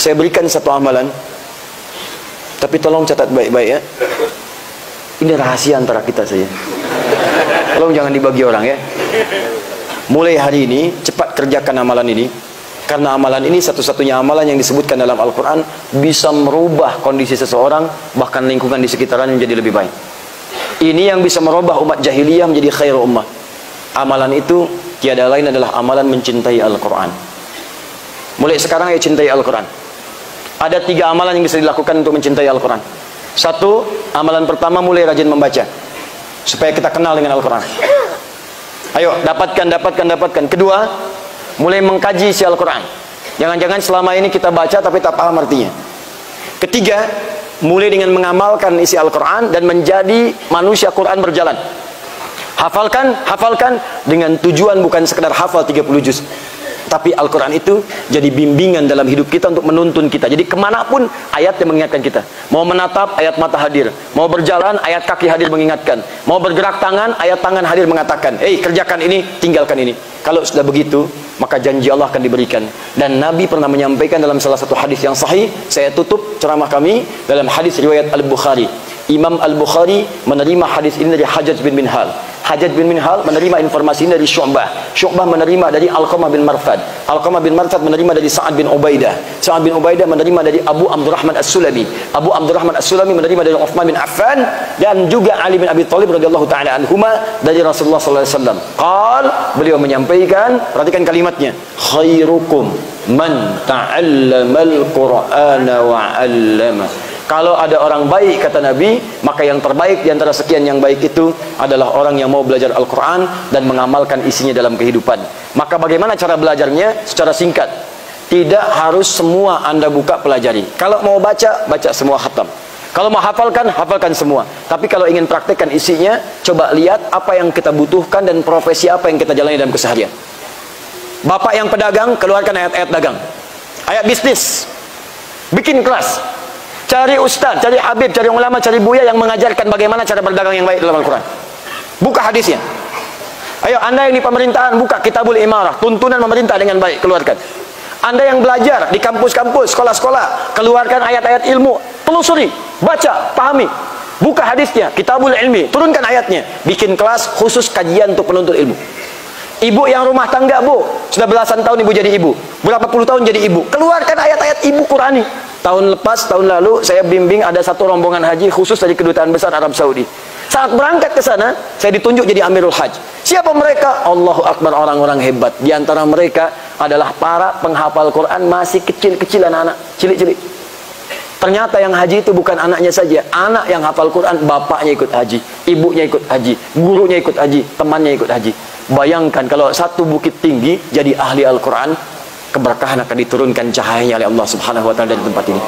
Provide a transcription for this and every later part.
Saya berikan satu amalan, tapi tolong catat baik-baik ya. Ini rahasia antara kita saja. Tolong jangan dibagi orang ya. Mulai hari ini cepat kerjakan amalan ini, karena amalan ini satu-satunya amalan yang disebutkan dalam Al-Quran bisa merubah kondisi seseorang, bahkan lingkungan di sekitarnya menjadi lebih baik. Ini yang bisa merubah umat jahiliyah menjadi khairu ummah. Amalan itu tiada lain adalah amalan mencintai Al-Quran. Mulai sekarang ya cintai Al-Quran. Ada 3 amalan yang bisa dilakukan untuk mencintai Al-Quran. 1, amalan pertama, mulai rajin membaca supaya kita kenal dengan Al-Quran. Ayo, dapatkan. Kedua, mulai mengkaji isi Al-Quran. Jangan-jangan selama ini kita baca tapi tak paham artinya. Ketiga, mulai dengan mengamalkan isi Al-Quran dan menjadi manusia Quran berjalan. Hafalkan dengan tujuan bukan sekedar hafal 30 juz, tapi Al-Quran itu jadi bimbingan dalam hidup kita untuk menuntun kita. Jadi kemanapun ayat yang mengingatkan kita. Mau menatap, ayat mata hadir. Mau berjalan, ayat kaki hadir mengingatkan. Mau bergerak tangan, ayat tangan hadir mengatakan, kerjakan ini, tinggalkan ini. Kalau sudah begitu, maka janji Allah akan diberikan. Dan Nabi pernah menyampaikan dalam salah satu hadis yang sahih. Saya tutup ceramah kami dalam hadis riwayat Al-Bukhari. Imam Al-Bukhari menerima hadis ini dari Hajjaj bin Minhal. Hajjaj bin Minhal menerima informasi ini dari Syu'bah. Syu'bah menerima dari Alqamah bin Marthad. Alqamah bin Marthad menerima dari Sa'ad bin Ubaidah. Sa'ad bin Ubaidah menerima dari Abu Abdurrahman As-Sulami. Abu Abdurrahman As-Sulami menerima dari Uthman bin Affan dan juga Ali bin Abi Thalib radhiyallahu taala anhuma dari Rasulullah sallallahu alaihi wasallam. Beliau menyampaikan, perhatikan kalimatnya, khairukum man ta'allamal Qur'ana wa 'allama. Kalau ada orang baik, kata Nabi, maka yang terbaik di antara sekian yang baik itu adalah orang yang mau belajar Al-Quran dan mengamalkan isinya dalam kehidupan. Maka bagaimana cara belajarnya? Secara singkat. Tidak harus semua Anda buka pelajari. Kalau mau baca, baca semua khatam. Kalau mau hafalkan, hafalkan semua. Tapi kalau ingin praktekkan isinya, coba lihat apa yang kita butuhkan dan profesi apa yang kita jalani dalam keseharian. Bapak yang pedagang, keluarkan ayat-ayat dagang. Ayat bisnis. Bikin kelas. Cari ustaz, cari habib, cari ulama, cari buya yang mengajarkan bagaimana cara berdagang yang baik dalam Al-Quran. Buka hadisnya. Ayo, Anda yang di pemerintahan, buka Kitabul Imarah, tuntunan pemerintah dengan baik, keluarkan. Anda yang belajar di kampus-kampus, sekolah-sekolah, keluarkan ayat-ayat ilmu, telusuri, baca, pahami. Buka hadisnya, Kitabul Ilmi, turunkan ayatnya. Bikin kelas khusus kajian untuk penuntut ilmu. Ibu yang rumah tangga, Bu, sudah belasan tahun ibu jadi ibu, berapa puluh tahun jadi ibu, keluarkan ayat-ayat ibu Qurani. Tahun lalu saya bimbing ada satu rombongan haji khusus dari Kedutaan Besar Arab Saudi. Saat berangkat ke sana, saya ditunjuk jadi Amirul Hajj. Siapa mereka? Allahu Akbar, orang-orang hebat. Di antara mereka adalah para penghafal Quran masih kecil-kecil, anak-anak cilik-cilik. Ternyata yang haji itu bukan anaknya saja, anak yang hafal Quran, bapaknya ikut haji, ibunya ikut haji, gurunya ikut haji, temannya ikut haji. Bayangkan kalau satu bukit tinggi jadi ahli Al-Quran, keberkahan akan diturunkan cahayanya oleh Allah Subhanahu wa taala dari tempat ini.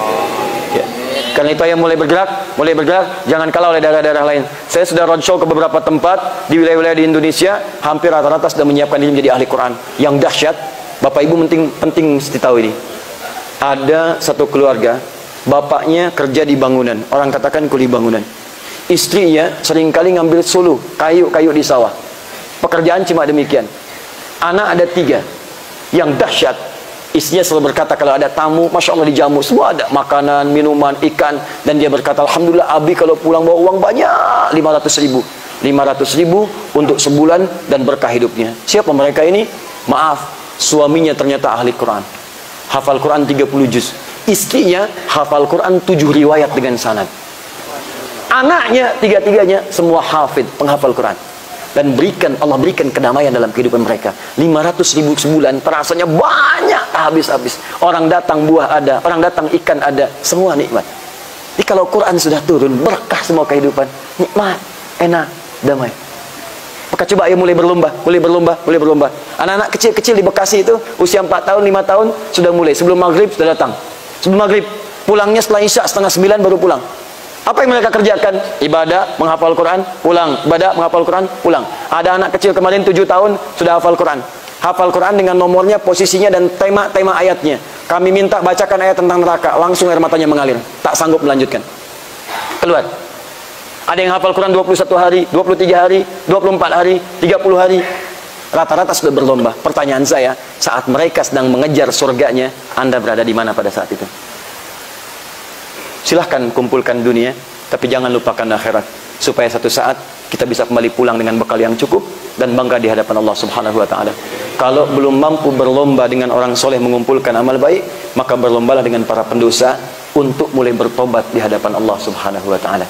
Ya. Karena itu yang mulai bergerak, jangan kalah oleh daerah-daerah lain. Saya sudah roadshow ke beberapa tempat di wilayah-wilayah di Indonesia, hampir rata-rata sudah menyiapkan diri menjadi ahli Quran. Yang dahsyat, Bapak Ibu penting mesti tahu ini. Ada satu keluarga, bapaknya kerja di bangunan, orang katakan kuli bangunan. Istrinya seringkali ngambil suluh, kayu-kayu di sawah. Pekerjaan cuma demikian. Anak ada 3. Yang dahsyat, istrinya selalu berkata kalau ada tamu, Masya Allah dijamu, semua ada makanan, minuman, ikan. Dan dia berkata, Alhamdulillah Abi kalau pulang bawa uang banyak, 500.000 untuk sebulan dan berkah hidupnya. Siapa mereka ini? Maaf, suaminya ternyata ahli Quran, hafal Quran 30 juz. Istrinya hafal Quran 7 riwayat dengan sanad. Anaknya 3-tiganya semua hafid, penghafal Quran. Dan Allah berikan kedamaian dalam kehidupan mereka. 500.000 sebulan, terasanya banyak, habis-habis. Orang datang buah ada, orang datang ikan ada, semua nikmat. Jadi kalau Quran sudah turun, berkah semua kehidupan, nikmat, enak, damai. Maka coba ayo mulai berlomba. Anak-anak kecil-kecil di Bekasi itu, usia 4 tahun, 5 tahun, sudah mulai. Sebelum maghrib sudah datang. Sebelum maghrib, pulangnya setelah Isya, 8:30 baru pulang. Apa yang mereka kerjakan? Ibadah, menghafal Quran, pulang. Ibadah, menghafal Quran, pulang. Ada anak kecil kemarin 7 tahun, sudah hafal Quran. Hafal Quran dengan nomornya, posisinya, dan tema-tema ayatnya. Kami minta bacakan ayat tentang neraka, langsung air matanya mengalir. Tak sanggup melanjutkan. Keluar. Ada yang hafal Quran 21 hari, 23 hari, 24 hari, 30 hari. Rata-rata sudah berlomba. Pertanyaan saya, saat mereka sedang mengejar surganya, Anda berada di mana pada saat itu? Silahkan kumpulkan dunia, tapi jangan lupakan akhirat, supaya satu saat kita bisa kembali pulang dengan bekal yang cukup dan bangga di hadapan Allah Subhanahu wa taala. Kalau belum mampu berlomba dengan orang soleh mengumpulkan amal baik, maka berlombalah dengan para pendosa untuk mulai bertobat di hadapan Allah Subhanahu wa taala.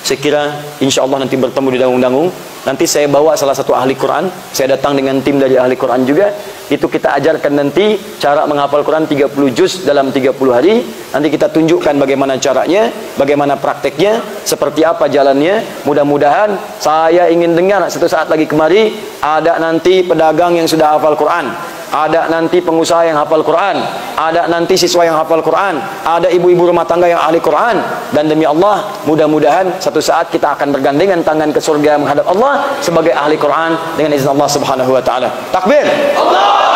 Saya kira insya Allah nanti bertemu di Dangung-Dangung. Nanti saya bawa salah satu ahli Quran. Saya datang dengan tim dari ahli Quran juga. Itu kita ajarkan nanti cara menghafal Quran 30 juz dalam 30 hari. Nanti kita tunjukkan bagaimana caranya, bagaimana prakteknya, seperti apa jalannya. Mudah-mudahan saya ingin dengar satu saat lagi kemari ada nanti pedagang yang sudah hafal Quran, ada nanti pengusaha yang hafal Quran, ada nanti siswa yang hafal Quran, ada ibu-ibu rumah tangga yang ahli Quran. Dan demi Allah, mudah-mudahan satu saat kita akan bergandengan tangan ke surga menghadap Allah sebagai ahli Quran dengan izin Allah Subhanahu wa taala. Takbir. Allah.